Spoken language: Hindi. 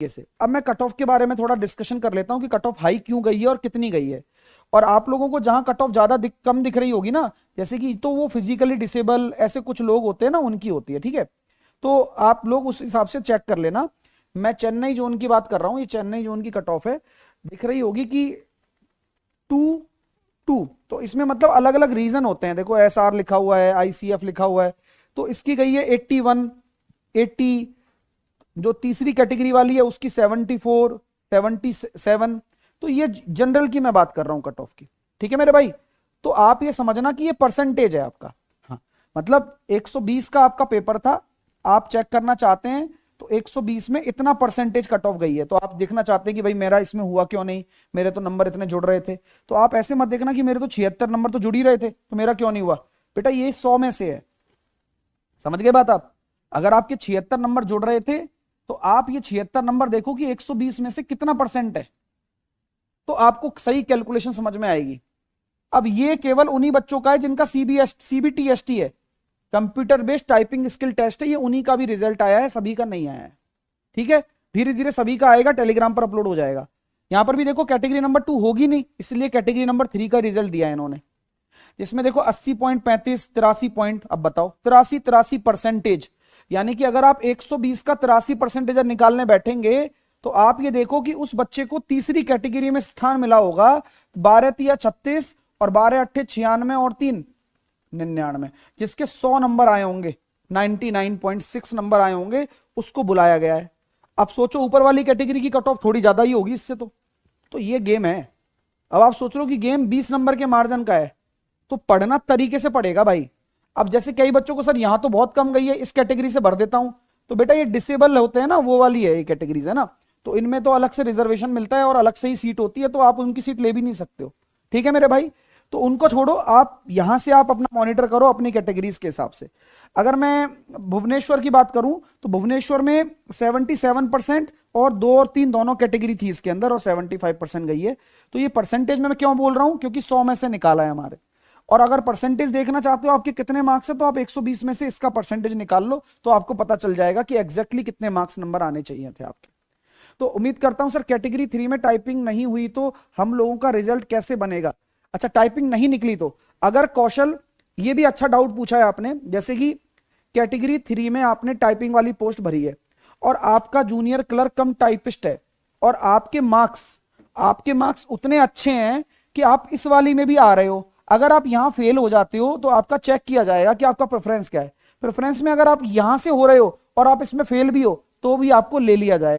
से। अब मैं कट ऑफ के बारे में थोड़ा डिस्कशन कर लेता हूं कि कट ऑफ हाई क्यों गई है और कितनी गई है। और आप लोगों को जहां कट ऑफ ज्यादा कम दिख रही होगी ना, जैसे कि तो वो फिजिकली डिसेबल ऐसे कुछ लोग होते हैं ना, उनकी होती है, ठीक है। तो आप लोग उस हिसाब से चेक कर लेना। मैं चेन्नई जोन की बात कर रहा हूं, ये चेन्नई जोन की कट ऑफ है, दिख रही होगी कि 2 तो इसमें मतलब अलग अलग रीजन होते हैं, देखो एसआर लिखा हुआ है, आईसीएफ लिखा हुआ है, तो इसकी गई है 81, 80, जो तीसरी कैटेगरी वाली है उसकी 74, 77। तो ये जनरल की मैं बात कर रहा हूं कट ऑफ की, ठीक है मेरे भाई। तो आप ये समझना कि ये परसेंटेज है आपका, हाँ, मतलब 120 का आपका पेपर था, आप चेक करना चाहते हैं तो 120 में इतना परसेंटेज कट ऑफ गई है, तो आप देखना चाहते हैं कि भाई मेरा इसमें हुआ क्यों नहीं, मेरे तो नंबर इतने जुड़ रहे थे। तो आप ऐसे मत देखना कि मेरे तो 76 नंबर तो जुड़ ही रहे थे तो मेरा क्यों नहीं हुआ। बेटा ये 100 में से है, समझ गए बात आप। अगर आपके 76 नंबर जुड़ रहे थे तो आप ये 76 नंबर देखो कि 120 में से कितना परसेंट है, तो आपको सही कैलकुलेशन समझ में आएगी। अब ये केवल उन्हीं बच्चों का है जिनका सीबीटीएसटी है, computer based typing skill test है, ये उन्हीं का भी रिजल्ट आया है, सभी का नहीं आया है, ठीक है। धीरे धीरे सभी का आएगा, टेलीग्राम पर अपलोड हो जाएगा। यहां पर भी देखो कैटेगरी नंबर 2 होगी नहीं, इसलिए कैटेगरी नंबर 3 का रिजल्ट दिया है इन्होंने, जिसमें देखो 80.35, 83 पॉइंट। अब बताओ 83 परसेंटेज, यानी कि अगर आप 120 का 83 परसेंटेज निकालने बैठेंगे तो आप ये देखो कि उस बच्चे को तीसरी कैटेगरी में स्थान मिला होगा, 12 36 और 12 96 और 3 99, जिसके 100 नंबर आए होंगे, 99.6 नंबर आए होंगे, उसको बुलाया गया है। अब सोचो ऊपर वाली कैटेगरी की कट ऑफ थोड़ी ज्यादा ही होगी इससे, तो ये गेम है। अब आप सोच लो कि गेम 20 नंबर के मार्जिन का है, तो पढ़ना तरीके से पड़ेगा भाई। अब जैसे कई बच्चों को सर यहां तो बहुत कम गई है, इस कैटेगरी से भर देता हूं, तो बेटा ये डिसेबल होते हैं ना, वो वाली है ये कैटेगरीज है ना, तो इनमें तो अलग से रिजर्वेशन मिलता है और अलग से ही सीट होती है, तो आप उनकी सीट ले भी नहीं सकते हो, ठीक है मेरे भाई। तो उनको छोड़ो, आप यहां से आप अपना मॉनिटर करो अपनी कैटेगरीज के हिसाब से। अगर मैं भुवनेश्वर की बात करूं तो भुवनेश्वर में 77% और 2 और 3 दोनों कैटेगरी थी इसके अंदर, और 75% गई है। तो ये परसेंटेज में मैं क्यों बोल रहा हूं, क्योंकि 100 में से निकाला है हमारे। और अगर परसेंटेज देखना चाहते हो आपके कितने मार्क्स है, तो आप 120 में से इसका परसेंटेज निकाल लो, तो आपको पता चल जाएगा कि एग्जैक्टली कितने मार्क्स नंबर आने चाहिए थे आपके। तो उम्मीद करता हूं सर कैटेगरी 3 में टाइपिंग नहीं हुई तो हम लोगों का रिजल्ट कैसे बनेगा। अच्छा टाइपिंग नहीं निकली तो अगर कौशल, ये भी अच्छा डाउट पूछा है आपने, जैसे कि कैटेगरी 3 में आपने टाइपिंग वाली पोस्ट भरी है और आपका जूनियर क्लर्क कम टाइपिस्ट है, और आपके मार्क्स उतने अच्छे हैं कि आप इस वाली में भी आ रहे हो। अगर आप यहां फेल हो जाते हो तो आपका चेक किया जाएगा कि आपका प्रेफरेंस क्या है। प्रेफरेंस में अगर आप यहां से हो रहे हो और आप इसमें फेल भी हो तो भी आपको ले लिया जाएगा।